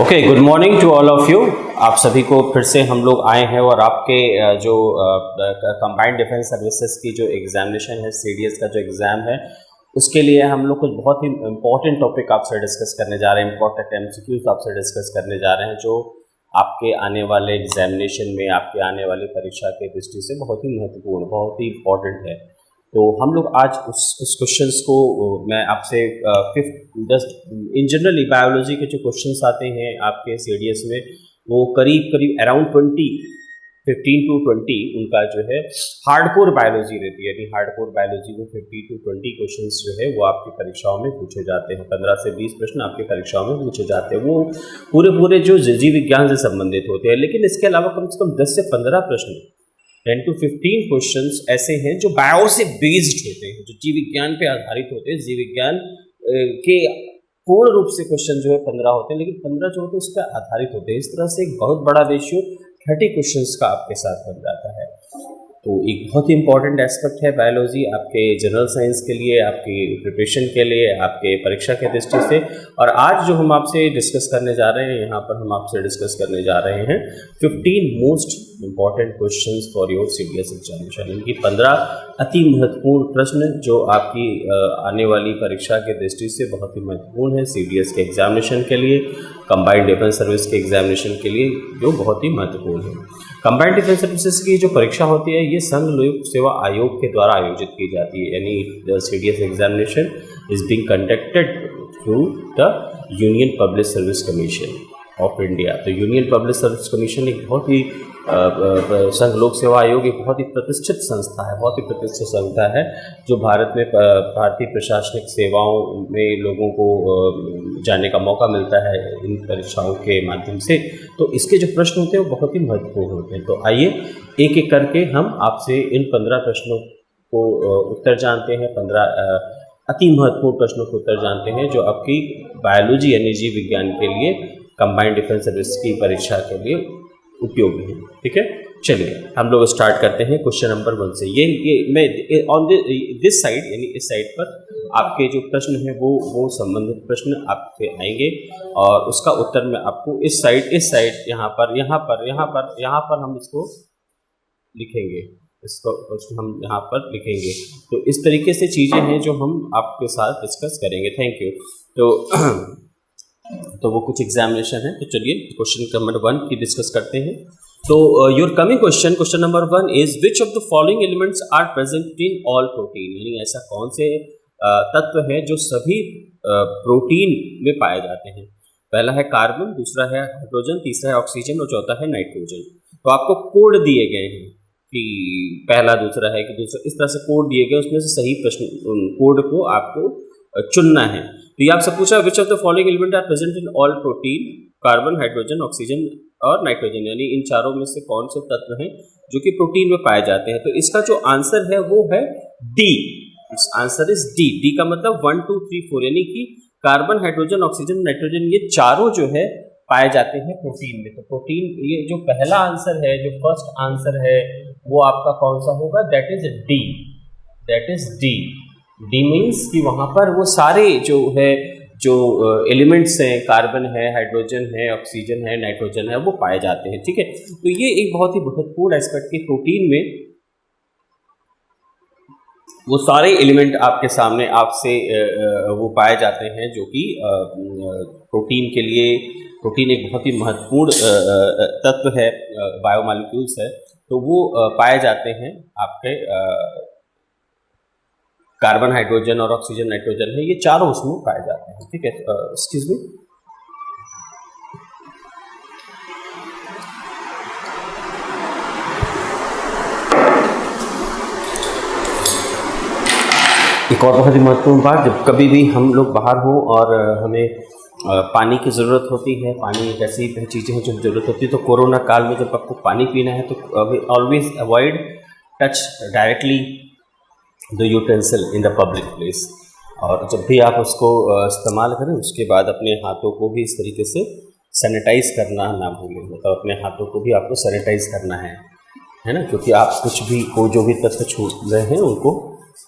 Okay, good morning to all of you. आप सभी को फिर से हम लोग आए हैं और आपके जो कंबाइंड डिफेंस सर्विसेज की जो एग्जामिनेशन है, सीडीएस का जो एग्ज़ाम है, उसके लिए हम लोग कुछ बहुत ही इम्पोर्टेंट टॉपिक आपसे डिस्कस करने जा रहे हैं। इंपॉर्टेंट एमसीक्यूज आपसे डिस्कस करने जा रहे हैं जो आपके आने वाले एग्जामिनेशन में, आपके आने वाली परीक्षा के दृष्टि से बहुत ही महत्वपूर्ण, बहुत ही इम्पॉर्टेंट है। तो हम लोग आज उस क्वेश्चंस को मैं आपसे जस्ट इन जनरली बायोलॉजी के जो क्वेश्चंस आते हैं आपके सीडीएस में, वो करीब अराउंड 15 to 20 उनका जो है हार्डकोर बायोलॉजी रहती है। यानी हार्डकोर बायोलॉजी में 15 to 20 क्वेश्चंस जो है वो आपकी परीक्षाओं में पूछे जाते हैं। 15 से 20 प्रश्न आपकी परीक्षाओं में पूछे जाते हैं। वो पूरे जो जीव विज्ञान से संबंधित होते हैं, लेकिन इसके अलावा कम से कम 10 से 15 प्रश्न, 10 to 15 क्वेश्चंस ऐसे हैं जो बायो से बेस्ड होते हैं, जो जीव विज्ञान पे आधारित होते हैं। जीव विज्ञान के पूर्ण रूप से क्वेश्चन जो है 15 होते हैं, लेकिन 15 जो होते हैं उस पर आधारित होते हैं। इस तरह से एक बहुत बड़ा रेशियो 30 क्वेश्चंस का आपके साथ बन जाता है। तो एक बहुत ही इंपॉर्टेंट एस्पेक्ट है बायोलॉजी आपके जनरल साइंस के लिए, आपकी प्रिपरेशन के लिए, आपके परीक्षा के दृष्टि से। और आज जो हम आपसे डिस्कस करने जा रहे हैं, यहाँ पर हम आपसे डिस्कस करने जा रहे हैं 15 most important questions for your CDS examination. इनकी 15 अति महत्वपूर्ण प्रश्न जो आपकी आने वाली परीक्षा के दृष्टि से बहुत ही महत्वपूर्ण है, सीडीएस के एग्जामिनेशन के लिए, कंबाइंड डिफेंस सर्विस के एग्जामिनेशन के लिए, जो बहुत ही महत्वपूर्ण है। कंबाइंड डिफेंस सर्विसेज की जो परीक्षा होती है ये संघ लोक सेवा आयोग के द्वारा आयोजित की जाती है। यानी CDS examination is being conducted through the union public service commission of India. तो यूनियन पब्लिक सर्विस कमीशन एक बहुत ही संघ लोक सेवा आयोग एक बहुत ही प्रतिष्ठित संस्था है, बहुत ही प्रतिष्ठित संस्था है जो भारत में भारतीय प्रशासनिक सेवाओं में लोगों को जाने का मौका मिलता है इन परीक्षाओं के माध्यम से। तो इसके जो प्रश्न होते हैं वो बहुत ही महत्वपूर्ण होते हैं। तो आइए एक एक करके हम आपसे इन 15 प्रश्नों को उत्तर जानते हैं। 15 अति महत्वपूर्ण प्रश्नों को उत्तर जानते हैं जो आपकी बायोलॉजी यानी जीव विज्ञान के लिए, कंबाइंड डिफेंस सर्विस की परीक्षा के लिए उपयोगी है। ठीक है, चलिए हम लोग स्टार्ट करते हैं क्वेश्चन नंबर 1 से। ये मैं ऑन दिस साइड यानी इस साइड पर आपके जो प्रश्न है वो संबंधित प्रश्न आपके आएंगे और उसका उत्तर मैं आपको इस साइड यहाँ पर हम इसको लिखेंगे, इसको प्रश्न हम यहाँ पर लिखेंगे। तो इस तरीके से चीज़ें हैं जो हम आपके साथ डिस्कस करेंगे। Thank you. तो वो कुछ एग्जामिनेशन है। तो चलिए क्वेश्चन नंबर 1 की डिस्कस करते हैं। तो your coming question number 1 is which of the following elements are present in all protein. यानी ऐसा कौन से तत्व है जो सभी प्रोटीन में पाए जाते हैं। पहला है कार्बन, दूसरा है हाइड्रोजन, तीसरा है ऑक्सीजन और चौथा है नाइट्रोजन। तो आपको कोड दिए गए हैं कि पहला, दूसरा है कि दूसरा, इस तरह से कोड दिए गए, उसमें से सही प्रश्न कोड को आपको चुनना है। तो ये आपसे पूछा which of the following element are present in all protein, carbon, hydrogen, oxygen और नाइट्रोजन। यानी इन चारों में से कौन से तत्व हैं जो कि प्रोटीन में पाए जाते हैं। तो इसका जो आंसर है वो है D. It's answer is D. D का मतलब 1 2 3 4 यानी कि कार्बन, हाइड्रोजन, ऑक्सीजन, नाइट्रोजन ये चारों जो है पाए जाते हैं प्रोटीन में। तो प्रोटीन, ये जो पहला आंसर है, जो फर्स्ट आंसर है वो आपका कौन सा होगा? That is D. That is D. D means कि वहाँ पर वो सारे जो है जो एलिमेंट्स हैं, कार्बन है, हाइड्रोजन है, ऑक्सीजन है, नाइट्रोजन है, वो पाए जाते हैं। ठीक है, तो ये एक बहुत ही महत्वपूर्ण एस्पेक्ट कि प्रोटीन में वो सारे एलिमेंट आपके सामने आपसे वो पाए जाते हैं जो कि प्रोटीन के लिए, प्रोटीन एक बहुत ही महत्वपूर्ण तत्व है, बायोमॉलिक्यूल्स है, तो वो पाए जाते हैं आपके कार्बन, हाइड्रोजन और ऑक्सीजन, नाइट्रोजन है, ये चारों उसमें पाए जाते हैं। ठीक है, एक्सक्यूज मी। एक और बहुत ही महत्वपूर्ण बात, जब कभी भी हम लोग बाहर हों और हमें पानी की ज़रूरत होती है, पानी एक ऐसी चीज़ें हैं जो ज़रूरत होती है, तो कोरोना काल में जब आपको पानी पीना है तो always avoid touch directly the utensil in the public place. और जब भी आप उसको इस्तेमाल करें उसके बाद अपने हाथों को भी इस तरीके से सैनिटाइज करना ना भूलें। मतलब अपने हाथों को भी आपको सैनिटाइज करना है ना, क्योंकि आप कुछ भी जो भी तत्व छू रहे हैं उनको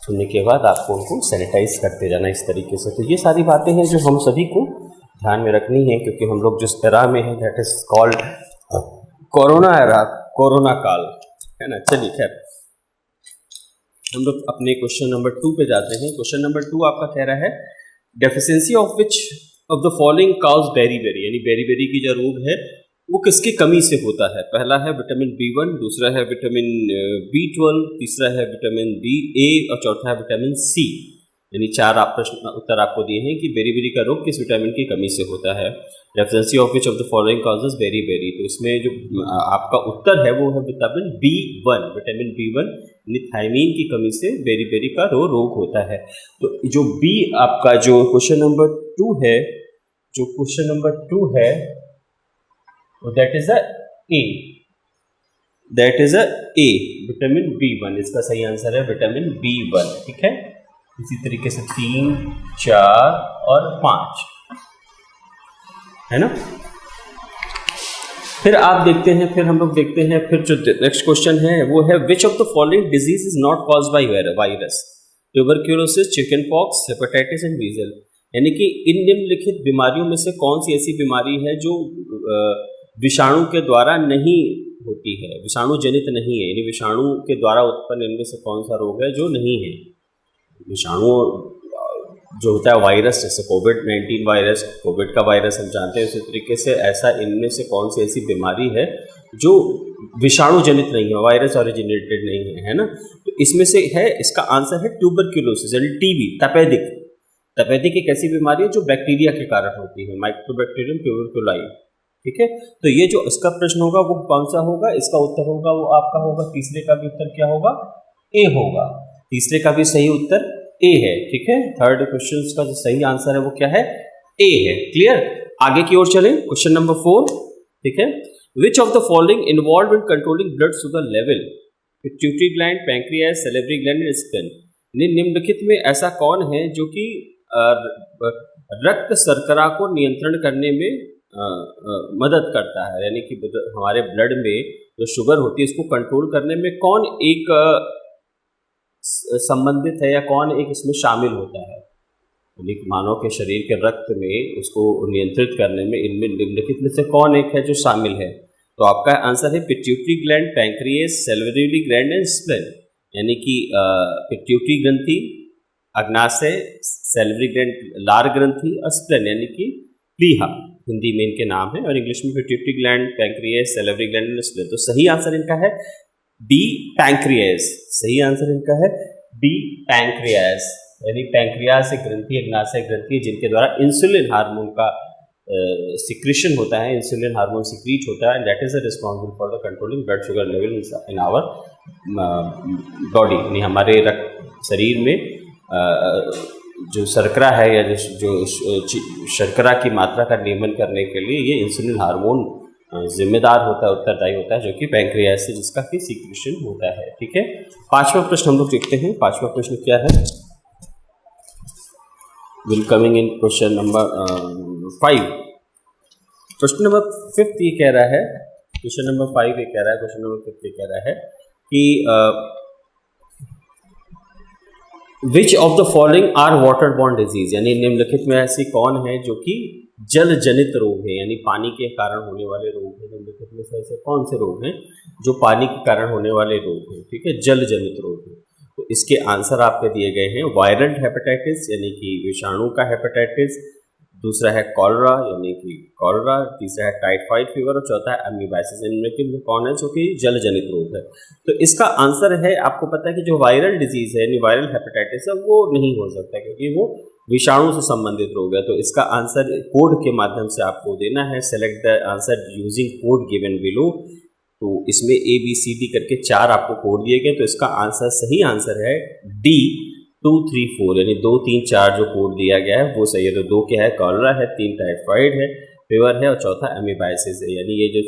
छूने के बाद आपको उनको सैनिटाइज करते जाना इस तरीके से। तो ये सारी बातें हैं जो हम सभी को ध्यान में रखनी है, क्योंकि हम लोग जिस एरा में हैं that is called corona era, corona काल, है ना। चलिए खैर, हम लोग अपने क्वेश्चन नंबर 2 पे जाते हैं। क्वेश्चन नंबर 2 आपका कह रहा है deficiency of which of the following cause beriberi, यानी बेरीबेरी की जो रोग है वो किसकी कमी से होता है। पहला है विटामिन B1, दूसरा है विटामिन B12, तीसरा है विटामिन BA और चौथा है विटामिन C। यानी 4 प्रश्न उत्तर आपको दिए हैं कि बेरीबेरी का रोग किस विटामिन की कमी से होता है। Deficiency of which of the following causes beriberi, तो इसमें जो आपका उत्तर है वो है विटामिन B1। विटामिन B1 यानी थायमीन की कमी से बेरीबेरी का रोग होता है। तो जो बी आपका जो क्वेश्चन नंबर 2 है, जो क्वेश्चन नंबर 2 है that is a A, that is a A, vitamin B1, इसका सही आंसर है विटामिन B1। ठीक है, इसी तरीके से 3, 4 और 5, है ना। फिर आप देखते हैं, फिर हम लोग देखते हैं, फिर जो नेक्स्ट क्वेश्चन है वो है which of the following disease is not caused by virus, tuberculosis, chicken pox, hepatitis and measle. यानी कि इन निम्नलिखित बीमारियों में से कौन सी ऐसी बीमारी है जो विषाणु के द्वारा नहीं होती है, विषाणु जनित नहीं है, यानी विषाणु के द्वारा उत्पन्न इनमें से कौन सा रोग है जो नहीं है। विषाणु जो होता है वायरस, जैसे कोविड-19 वायरस, कोविड का वायरस हम जानते हैं, उसी तरीके से ऐसा इनमें से कौन सी ऐसी बीमारी है जो विषाणु जनित नहीं है, वायरस ओरिजिनेटेड नहीं है, है ना। तो इसमें से है, इसका आंसर है ट्यूबरक्यूलोसिस यानी टीबी, तपेदिक। तपेदिक एक ऐसी बीमारी है जो बैक्टीरिया के कारण होती है, माइक्रोबैक्टीरियम ट्यूबरक्यूलाई। ठीक है, तो ये जो इसका प्रश्न होगा वो कौन सा होगा, इसका उत्तर होगा वो आपका होगा, तीसरे का भी उत्तर क्या होगा, ए होगा। तीसरे का भी सही उत्तर ए है। ठीक है, थर्ड क्वेश्चन का जो सही आंसर है वो क्या है, ए है। क्लियर, आगे की ओर चलें। क्वेश्चन नंबर 4, ठीक है, which of the following involve in controlling blood sugar level, pituitary gland, pancreas, salivary gland and spleen. निम्नलिखित में ऐसा कौन है जो कि रक्त शर्करा को नियंत्रण करने में मदद करता है, यानी कि हमारे ब्लड में जो शुगर होती है इसको कंट्रोल करने में कौन एक संबंधित है या कौन एक इसमें शामिल होता है। यानी मानव के शरीर के रक्त में उसको नियंत्रित करने में इनमें निम्नलिखित में से कौन एक है जो शामिल है। तो आपका आंसर है pituitary gland, pancreas, salivary gland and spleen. यानी कि पिट्यूटरी ग्रंथि, अग्नाशय, सैलिवरी ग्लैंड लार ग्रंथि और स्प्लेन यानी कि प्लीहा, हिंदी में इनके नाम है, और इंग्लिश में pituitary gland, pancreas, salivary gland and spleen. तो सही आंसर इनका है बी, पैंक्रियास। सही आंसर इनका है बी, पैंक्रियास। यानी पैंक्रियास एक ग्रंथि, अग्नाशय ग्रंथि, जिनके द्वारा इंसुलिन हार्मोन का सिक्रीशन होता है, इंसुलिन हार्मोन सिक्रीट होता है, that is responsible for the controlling blood sugar level in our body. यानी हमारे शरीर में जो शर्करा है या जो शर्करा की मात्रा का नियमन करने के लिए ये इंसुलिन हार्मोन जिम्मेदार होता है, उत्तरदायी होता है, जो कि पैंक्रियास से जिसका कि सिक्रीशन होता है। ठीक है, 5वां प्रश्न हम लोग देखते हैं। 5वां प्रश्न क्या है, will coming in question number 5। Question number 5 ये कह रहा है, क्वेश्चन नंबर 5 ये कह रहा है, क्वेश्चन नंबर 5 ये कह रहा है कि which of the following are water borne disease, यानी निम्नलिखित में ऐसी कौन है जो कि जल जनित रोग है, यानी पानी के कारण होने वाले रोग हैं। निम्नलिखित में से ऐसे कौन से रोग हैं जो पानी के कारण होने वाले रोग हैं। ठीक है, जल जनित रोग है। तो इसके आंसर आपके दिए गए हैं, वायरल हेपेटाइटिस यानी कि विषाणु का हेपेटाइटिस, दूसरा है कॉलरा यानी कि कॉलरा, तीसरा है टाइफाइड फीवर और चौथा है अमीबाइसिस। इनमें कौन है जो कि जल जनित रोग है। तो इसका आंसर है, आपको पता है कि जो वायरल डिजीज है यानी वायरल हेपेटाइटिस है वो नहीं हो सकता, क्योंकि वो विषाणु से संबंधित रोग है। तो इसका आंसर कोड के माध्यम से आपको देना है, select the answer using code given below. तो इसमें ABCD करके 4 आपको कोड दिए गए, तो इसका आंसर सही आंसर है D 2, 3, 4, यानी 2, 3, 4 जो कोड दिया गया है वो सही है। तो 2 क्या है, कॉलरा है, 3 टाइफाइड है, फीवर है और चौथा अमीबाइसिस है। यानी ये जो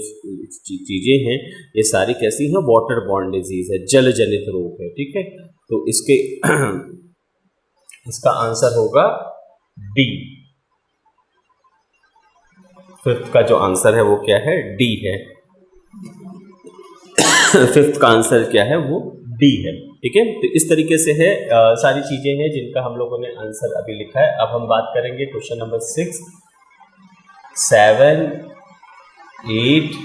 चीज़ें हैं ये सारी कैसी हैं, वाटर बॉर्न डिजीज है, जल जनित रोग है। ठीक है, तो इसके इसका आंसर होगा डी। 5th का जो आंसर है वो क्या है, डी है। 5th का आंसर क्या है, वो डी है। ठीक है, तो इस तरीके से है सारी चीजें हैं जिनका हम लोगों ने आंसर अभी लिखा है। अब हम बात करेंगे क्वेश्चन नंबर 6। 7, 8,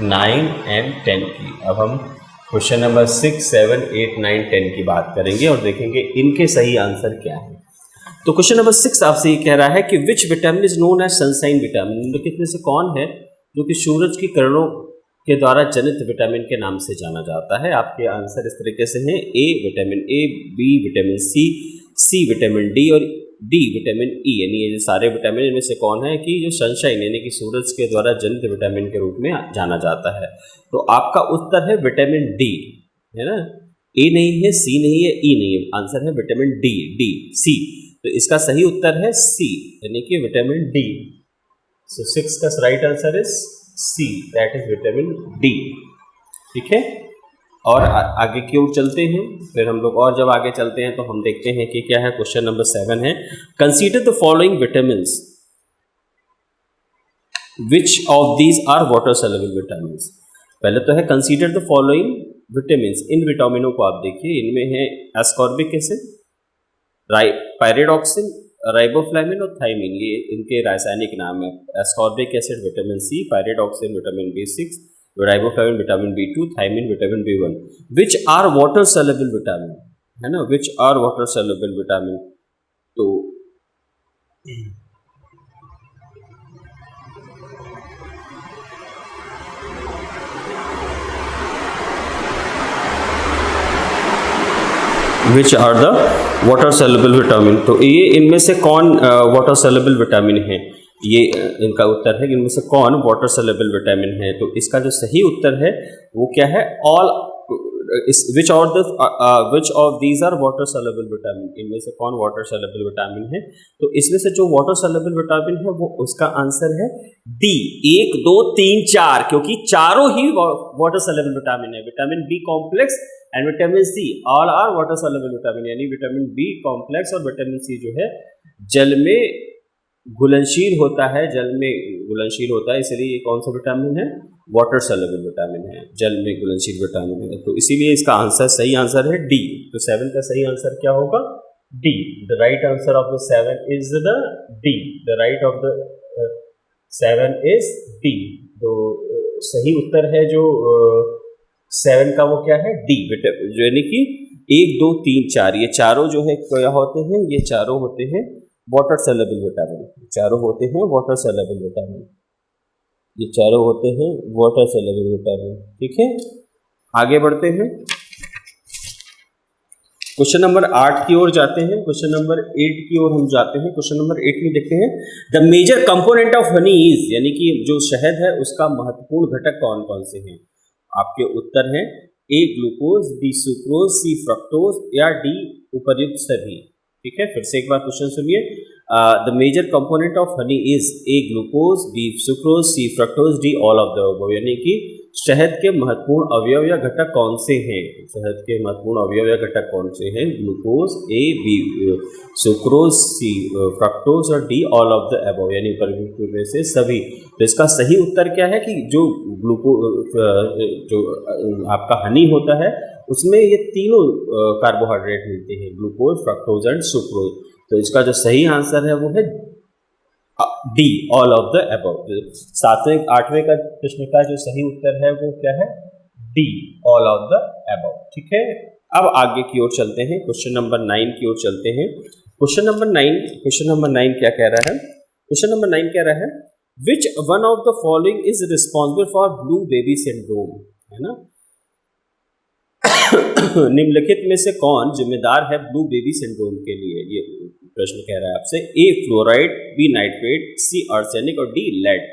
9 एंड 10 की। अब हम क्वेश्चन नंबर 6, 7, 8, 9, 10 की बात करेंगे और देखेंगे इनके सही आंसर क्या है। तो क्वेश्चन नंबर 6 आपसे ये कह रहा है कि which vitamin is known as sunshine vitamin. निम्नलिखित में से कौन है जो कि सूरज की किरणों के द्वारा जनित विटामिन के नाम से जाना जाता है। आपके आंसर इस तरीके से हैं, A vitamin A, B vitamin C vitamin D और डी विटामिन ई। यानी ये सारे विटामिन इनमें से कौन है कि जो सनशाइन यानी कि सूरज के द्वारा जनित विटामिन के रूप में जाना जाता है। तो आपका उत्तर है विटामिन डी, है ना। ए नहीं है, सी नहीं है, ई नहीं है, आंसर है विटामिन डी सी। तो इसका सही उत्तर है सी यानी कि विटामिन डी। सो 6 का right answer is C, that is vitamin D. ठीक है, और आगे की ओर चलते हैं। फिर हम लोग और जब आगे चलते हैं तो हम देखते हैं कि क्या है। क्वेश्चन नंबर 7 है, consider the following vitamin, which of these are water soluble vitamin. पहले तो है कंसीडर द फॉलोइंग विटामिन। इन विटामिनों को आप देखिए, इनमें है एस्कॉर्बिक एसिड, पायरिडॉक्सिन, राइबोफ्लाविन और थाइमिन, ये इनके रासायनिक नाम है। Ascorbic acid vitamin C, pyridoxine vitamin B6, riboflavin vitamin B2, thiamine vitamin B1। Which are water soluble vitamin, है ना, which are water soluble vitamin. तो which are the water soluble vitamin. तो ये इनमें से कौन वाटर सॉल्युबल विटामिन है, ये इनका उत्तर है कि इनमें से कौन वाटर सॉल्युबल विटामिन है। तो इसका जो सही उत्तर है वो क्या है, all which of these are water soluble vitamin. इनमें से कौन वाटर सॉल्युबल विटामिन है। तो इसमें से जो वाटर सॉल्युबल विटामिन है वो उसका आंसर है डी, 1, 2, 3, 4, क्योंकि चारों ही वाटर सॉल्युबल विटामिन है। Vitamin B complex and vitamin C all are water soluble vitamin, यानी विटामिन बी कॉम्प्लेक्स और विटामिन सी जो है जल में घुलनशील होता है, जल में घुलनशील होता है, इसलिए ये कौन सा विटामिन है, वाटर सॉल्युबल विटामिन है, जल में घुलनशील विटामिन है। तो इसीलिए इसका आंसर सही आंसर है डी। तो 7 का सही आंसर क्या होगा, D. The right answer of the 7 is the D. The right of the 7 is D. तो सही उत्तर है जो 7 का वो क्या है, डी विटामिन, जो यानी कि 1, 2, 3, 4 ये चारों जो है क्या होते हैं, ये चारों होते हैं वाटर सॉल्युबल विटामिन। चारों होते हैं वाटर सॉल्युबल विटामिन, ये चारों होते हैं वाटर सॉल्युबल विटामिन। ठीक है, आगे बढ़ते हैं, क्वेश्चन नंबर 8 की ओर जाते हैं। क्वेश्चन नंबर 8 की ओर हम जाते हैं। क्वेश्चन नंबर 8 में देखते हैं, the major component of honey is, यानी कि जो शहद है उसका महत्वपूर्ण घटक कौन कौन से हैं। आपके उत्तर हैं A glucose, B sucrose, C fructose या डी उपर्युक्त सभी। ठीक है, फिर से एक बार क्वेश्चन सुनिए। The major component of honey is A glucose, B sucrose, C fructose, D all of the above. यानी कि शहद के महत्वपूर्ण अवयव या घटक कौन से हैं, शहद के महत्वपूर्ण अवयव या घटक कौन से हैं, ग्लूकोज, ए, बी सुक्रोज, सी फ्रक्टोज और D all of the above, यानी उपर्युक्त में से सभी। तो इसका सही उत्तर क्या है कि जो जो आपका हनी होता है उसमें ये तीनों कार्बोहाइड्रेट मिलते हैं, ग्लूकोज, फ्रक्टोज एंड सुक्रोज। तो इसका जो सही आंसर है वो है D, all of the above. 7वें 8वें का प्रश्न का जो सही उत्तर है वो क्या है, D, all of the above. ठीक है, अब आगे की ओर चलते हैं, क्वेश्चन नंबर 9 की ओर चलते हैं। क्वेश्चन नंबर 9 क्या कह रहा है, क्वेश्चन नंबर 9 कह रहा है, विच one of the following is responsible for blue baby syndrome, है ना। निम्नलिखित में से कौन जिम्मेदार है ब्लू बेबी सिंड्रोम के लिए, ये प्रश्न कह रहा है आपसे। A fluoride, B nitrate, C arsenic और D lead.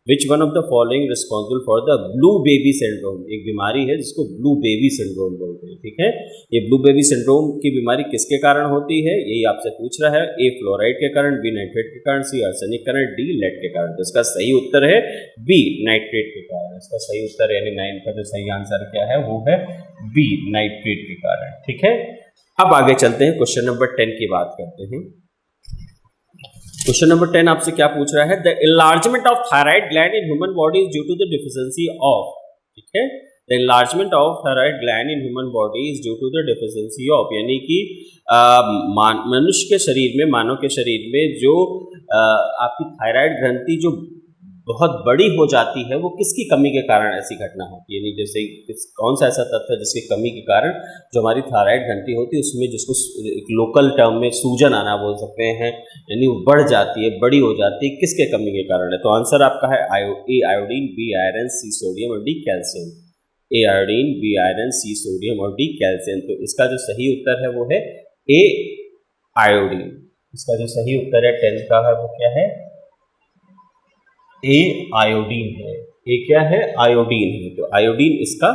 Which one of the following responsible for the blue baby syndrome. एक बीमारी है जिसको ब्लू बेबी सिंड्रोम बोलते हैं। ठीक है, ये ब्लू बेबी सिंड्रोम की बीमारी किसके कारण होती है, यही आपसे पूछ रहा है। ए फ्लोराइड के कारण, बी नाइट्रेट के कारण, सी आर्सेनिक के कारण, डी लेड के कारण। तो इसका सही उत्तर है बी, नाइट्रेट के कारण। इसका सही उत्तर यानी 9 का जो सही आंसर क्या है वो है बी, नाइट्रेट के कारण। ठीक है, अब आगे चलते हैं, क्वेश्चन नंबर 10 की बात करते हैं। क्वेश्चन नंबर 10 आपसे क्या पूछ रहा है, the enlargement of thyroid gland in human body is due to the deficiency of. ठीक है, the enlargement of thyroid gland in human body is due to the deficiency of, यानी कि मनुष्य के शरीर में, मानव के शरीर में जो आपकी थायराइड ग्रंथि जो बहुत बड़ी हो जाती है वो किसकी कमी के कारण ऐसी घटना होती है, यानी जैसे कौन सा ऐसा तत्व है जिसकी कमी के कारण जो हमारी थायराइड ग्रंथि होती है उसमें, जिसको एक लोकल टर्म में सूजन आना बोल सकते हैं, यानी वो बढ़ जाती है, बड़ी हो जाती है, किसके कमी के कारण है? तो आंसर आपका है A iodine, B iron, C sodium और D calcium. A iodine, B iron, C sodium और डी कैल्शियम। तो इसका जो सही उत्तर है वो है ए आयोडीन। इसका जो सही उत्तर है 10th का है वो क्या है? ए आयोडीन है। ए क्या है? आयोडीन है। तो आयोडीन इसका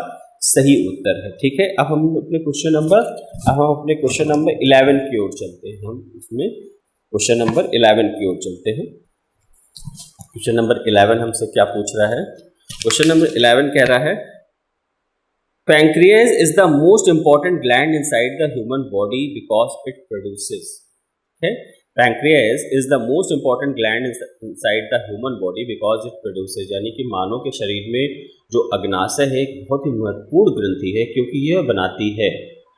सही उत्तर है। ठीक है, अब हम अपने क्वेश्चन नंबर 11 की ओर चलते हैं। हम इसमें क्वेश्चन नंबर 11 की ओर चलते हैं। क्वेश्चन नंबर 11 हमसे क्या पूछ रहा है? क्वेश्चन नंबर 11 कह रहा है pancreas is the most important gland inside the human body because it produces. Pancreas is the most important gland inside the human body because it produces, यानी कि मानव के शरीर में जो अग्नाशय है एक बहुत ही महत्वपूर्ण ग्रंथि है क्योंकि यह बनाती है,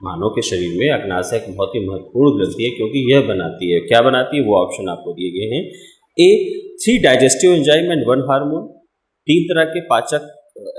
मानव के शरीर में अग्नाशय एक बहुत ही महत्वपूर्ण ग्रंथि है क्योंकि यह बनाती है। क्या बनाती है? वो ऑप्शन आपको दिए गए हैं। A 3 digestive enzyme and 1 hormone, 3 तरह के पाचक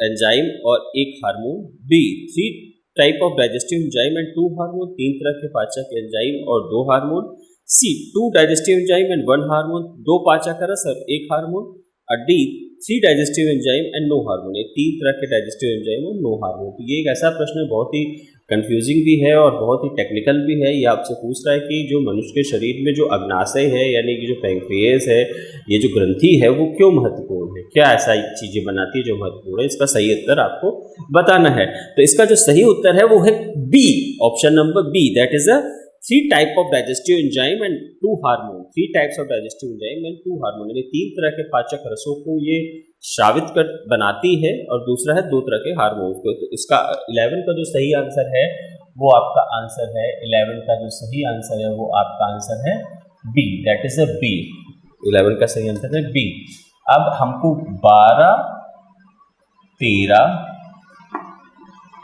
एंजाइम और 1 hormone. B 3 type of digestive enzyme and 2 hormone, 3 तरह के पाचक एंजाइम और 2 hormone. C 2 digestive enzyme and 1 hormone, 2 पाचक रस और 1 हार्मोन। और D 3 digestive enzyme and no hormone, 3 तरह के डाइजेस्टिव एंजाइम और नो हार्मोन। तो ये एक ऐसा प्रश्न है, बहुत ही कंफ्यूजिंग भी है और बहुत ही टेक्निकल भी है। ये आपसे पूछ रहा है कि जो मनुष्य के शरीर में जो अग्नाशय है यानी कि जो पैंक्रियाज है, ये जो ग्रंथि है वो क्यों महत्वपूर्ण है, क्या ऐसा चीजें बनाती है जो महत्वपूर्ण है। इसका सही उत्तर आपको बताना है। तो इसका जो सही उत्तर है वो है B, option number B, that is a 3 type of digestive enzyme and 2 hormone. 3 types of digestive enzyme and 2 hormone, यानी 3 तरह के पाचक रसों को ये श्रावित कर बनाती है और दूसरा है 2 तरह के हार्मोन को। तो इसका 11 का जो सही आंसर है वो आपका आंसर है, 11 का जो सही आंसर है वो आपका आंसर है B, that is a B. 11 का सही आंसर है बी। अब हमको 12, 13,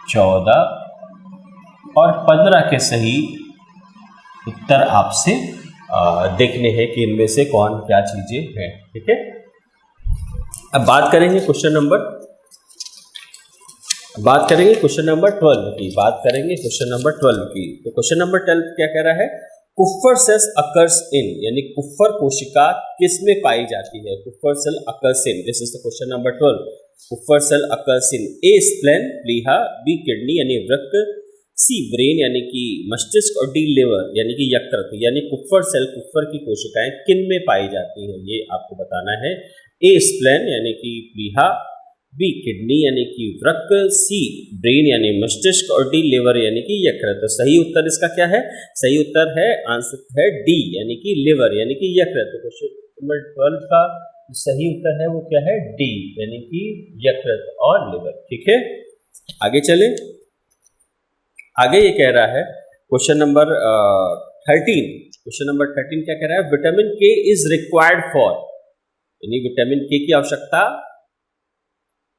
14 और 15 के सही उत्तर आपसे देखने हैं कि इनमें से कौन क्या चीजें हैं। ठीक है, अब बात करेंगे क्वेश्चन नंबर 12 की। तो क्वेश्चन नंबर 12 क्या कह रहा है? कुफ्फर सेल्स अकर्स इन, यानी कुफ्फर कोशिका किस में पाई जाती है? Kupffer cell occurs in, this is the question number 12। Kupffer cell occurs in A spleen प्लीहा, बी किडनी यानी वृक्क, सी ब्रेन यानी कि मस्तिष्क और डी लिवर यानी कि यकृत। यानी कुफ्फर सेल, कुफ्फर की कोशिकाएं किन में पाई जाती हैं ये आपको बताना है। ए स्प्लेन यानी कि प्लीहा, बी किडनी यानी कि वृक्क, सी ब्रेन यानी मस्तिष्क और डी लिवर यानी कि यकृत। तो सही उत्तर इसका क्या है? सही उत्तर है, आंसर है डी यानी कि लिवर यानी कि यकृत। तो क्वेश्चन नंबर 12 का सही उत्तर है वो क्या है? डी यानी कि यकृत और लिवर। ठीक है, आगे चले। आगे ये कह रहा है क्वेश्चन नंबर 13। क्वेश्चन नंबर 13 क्या कह रहा है? विटामिन के इज रिक्वायर्ड फॉर, यानी विटामिन के की आवश्यकता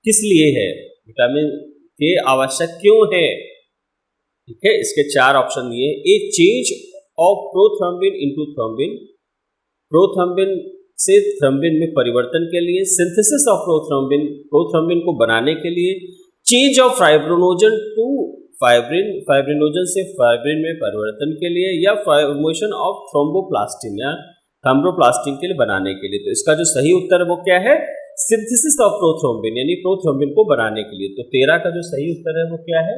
किस लिए है? विटामिन के आवश्यक क्यों है? ठीक है, इसके 4 ऑप्शन दिए। ए change of prothrombin into thrombin, prothrombin से थ्रोम्बिन में परिवर्तन के लिए, सिंथेसिस ऑफ प्रोथ्रोम्बिन, प्रोथ्रोम्बिन को बनाने के लिए, change of fibrinogen to fibrin, fibrinogen से फाइब्रिन में परिवर्तन के लिए, या फॉर्मेशन ऑफ थ्रोम्बोप्लास्टिन या थ्रोम्बोप्लास्टिन के लिए बनाने के लिए। तो इसका जो सही उत्तर है वो क्या है? सिंथेसिस ऑफ प्रोथ्रोम्बिन, यानी प्रोथ्रोम्बिन को बनाने के लिए। तो 13 का जो सही उत्तर है वो क्या है?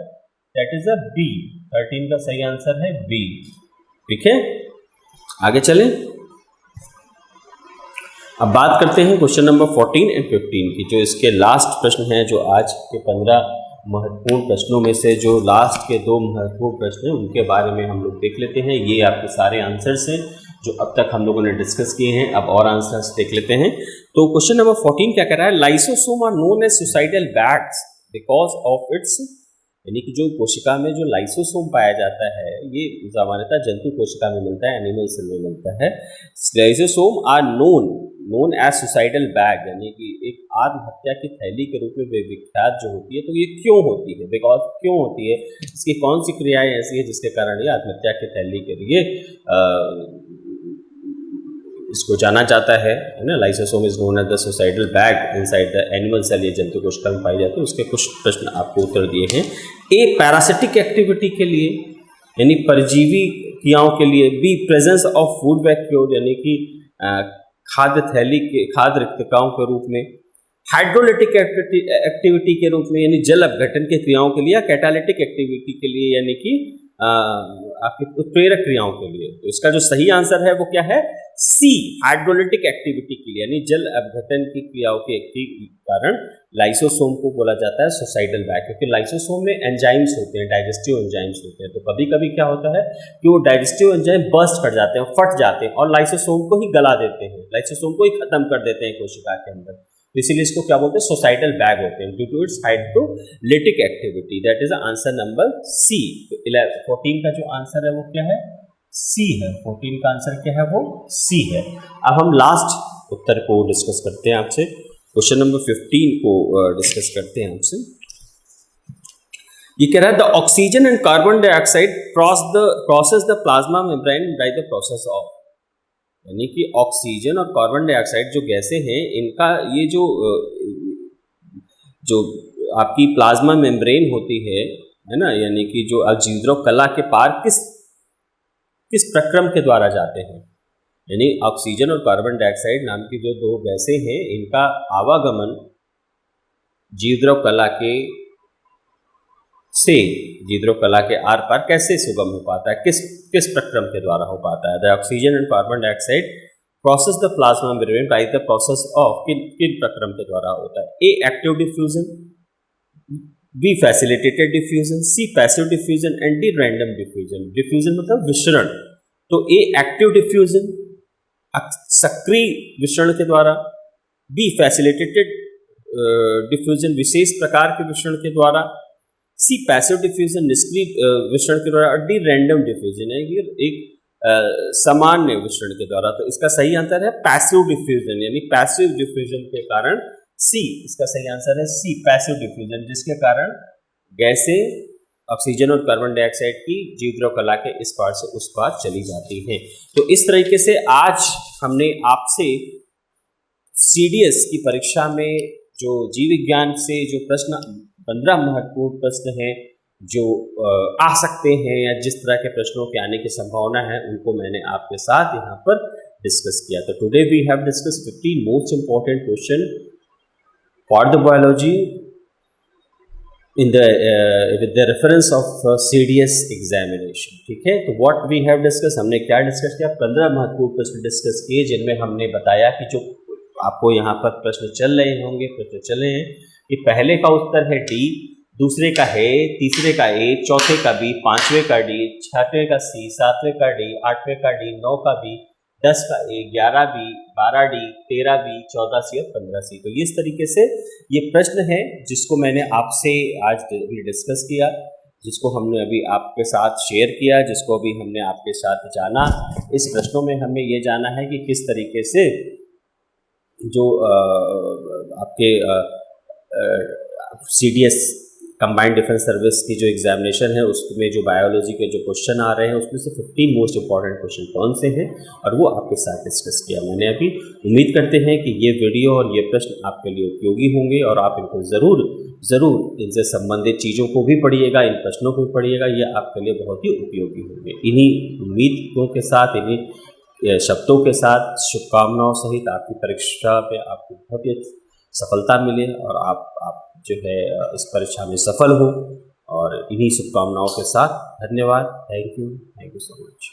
That is a B. 13 का सही आंसर है बी। ठीक है, आगे चलें। अब बात करते हैं क्वेश्चन नंबर 14 एंड 15 की, जो इसके लास्ट प्रश्न हैं, जो आज के 15 महत्वपूर्ण प्रश्नों में से जो लास्ट के 2 महत्वपूर्ण प्रश्न हैं उनके बारे में हम लोग देख लेते हैं। ये आपके सारे आंसर्स हैं जो अब तक हम लोगों ने डिस्कस किए हैं। अब और आंसर्स देख लेते हैं। तो क्वेश्चन नंबर 14 क्या कह रहा है? Lysosome are known as suicidal bags because of its, यानी कि जो कोशिका में जो लाइसोसोम पाया जाता है ये सामान्यतः जंतु कोशिका में मिलता है, एनिमल सेल में मिलता है। Lysosome are known as suicidal bag, यानी कि एक आत्महत्या की थैली के रूप में विख्यात जो होती है। तो ये क्यों होती है? बिकॉज क्यों होती है? इसकी कौन सी क्रियाएं ऐसी है जिसके कारण ये आत्महत्या की थैली के लिए इसको जाना जाता है ना। Lysosome is known as the suicidal bag inside the animal cell, ये जंतु कोशिका में पाई जाती है। उसके कुछ प्रश्न आपको उत्तर दिए हैं। ए, पैरासिटिक एक्टिविटी के लिए यानी परजीवी क्रियाओं के लिए। B, presence of food vacuole यानी कि खाद्य थैली के खाद्य रिक्तकाओं के रूप में। हाइड्रोलिटिक एक्टिविटी के रूप में यानी जल अपघटन की क्रियाओं के लिए। कैटालिटिक एक्टिविटी के लिए यानी कि आपकी उत्प्रेरक क्रियाओं के लिए। तो इसका जो सही आंसर है वो क्या है? सी, हाइड्रोलिटिक एक्टिविटी के लिए यानी जल अपघटन की क्रियाओं के कारण लाइसोसोम को बोला जाता है सोसाइटल बैग, क्योंकि लाइसोसोम में एंजाइम्स होते हैं, डाइजेस्टिव एंजाइम्स होते हैं। तो कभी कभी क्या होता है कि वो डाइजेस्टिव एंजाइम बर्स्ट कर जाते हैं, फट जाते हैं और लाइसोसोम को ही गला देते हैं, लाइसोसोम को ही खत्म कर देते हैं कोशिका के अंदर। तो इसीलिए इसको क्या बोलते हैं? सोसाइटल बैग होते हैं due to its hydrolytic activity. That is answer number C. तो 14 का जो आंसर है वो क्या है? सी है। 14 का आंसर क्या है? वो सी है। अब हम लास्ट उत्तर को डिस्कस करते हैं आपसे। क्वेश्चन नंबर 15 को डिस्कस करते हैं आपसे। ये कह रहा है the oxygen and carbon dioxide crosses the plasma membrane by the process of, यानी कि ऑक्सीजन और कार्बन डाइऑक्साइड जो गैसें हैं इनका ये जो आपकी प्लाज्मा मेम्ब्रेन होती है ना, यानी कि जो अजीद्रव कला के पार किस प्रक्रम के द्वारा जाते हैं। यानी ऑक्सीजन और कार्बन डाइऑक्साइड नाम की जो दो गैसें हैं इनका आवागमन जीवद्रव कला के आर पार कैसे सुगम हो पाता है, किस प्रक्रम के द्वारा हो पाता है। The oxygen and carbon dioxide crosses the plasma membrane by the process of, किन प्रक्रम के द्वारा होता है? A, active diffusion, B, facilitated diffusion, C, passive diffusion and D, random diffusion. Diffusion मतलब विसरण। तो ए, एक्टिव डिफ्यूजन सक्रिय विसरण के द्वारा, बी, फैसिलिटेटेड डिफ्यूजन विशेष प्रकार के विसरण के द्वारा, सी, पैसिव डिफ्यूजन निष्क्रिय विसरण के द्वारा, और डी, रैंडम डिफ्यूजन है ये एक सामान्य विसरण के द्वारा। तो इसका सही आंसर है पैसिव डिफ्यूजन, यानी पैसिव डिफ्यूजन के कारण सी, इसका सही आंसर है सी, पैसिव डिफ्यूजन, जिसके कारण गैसें ऑक्सीजन और कार्बन डाइऑक्साइड की जीवद्रव कला के इस पार से उस पार चली जाती हैं। तो इस तरीके से आज हमने आपसे CDS की परीक्षा में जो जीव विज्ञान से जो प्रश्न 15 महत्वपूर्ण प्रश्न हैं जो आ सकते हैं या जिस तरह के प्रश्नों के आने की संभावना है उनको मैंने आपके साथ यहाँ पर डिस्कस किया। तो today we have discuss 15 most important question for the biology in the with the reference of CDS examination. ठीक है, तो व्हाट वी हैव डिस्कस, हमने क्या डिस्कस किया? 15 महत्वपूर्ण प्रश्न डिस्कस किए जिनमें हमने बताया कि जो आपको यहाँ पर प्रश्न चल रहे होंगे, प्रश्न चले हैं कि पहले का उत्तर है डी, दूसरे का है, तीसरे का ए, चौथे का बी, पांचवें का डी, छठवें का सी, सातवें का डी, आठवें का डी, 9 का बी, 10 का ए, 11 बी, 12 डी, 13 बी, 14 सी और 15 सी। तो इस तरीके से ये प्रश्न है जिसको मैंने आपसे आज डिस्कस किया, जिसको हमने अभी आपके साथ शेयर किया, जिसको अभी हमने आपके साथ जाना। इस प्रश्नों में हमें ये जाना है कि किस तरीके से जो आपके CDS कंबाइंड डिफेंस सर्विस की जो एग्जामिनेशन है उसमें जो बायोलॉजी के जो क्वेश्चन आ रहे हैं उसमें से 15 मोस्ट इंपॉर्टेंट क्वेश्चन कौन से हैं और वो आपके साथ डिस्कस किया मैंने अभी। उम्मीद करते हैं कि ये वीडियो और ये प्रश्न आपके लिए उपयोगी होंगे और आप इनको ज़रूर इनसे संबंधित चीज़ों को भी पढ़िएगा, इन प्रश्नों को भी पढ़िएगा, ये आपके लिए बहुत ही उपयोगी होंगे। इन्हीं उम्मीदों के साथ, इन्हीं शब्दों के साथ, शुभकामनाओं सहित आपकी परीक्षा पे आपको बहुत ही सफलता मिले और आप जो है इस परीक्षा में सफल हो, और इन्हीं शुभकामनाओं के साथ धन्यवाद। Thank you so much.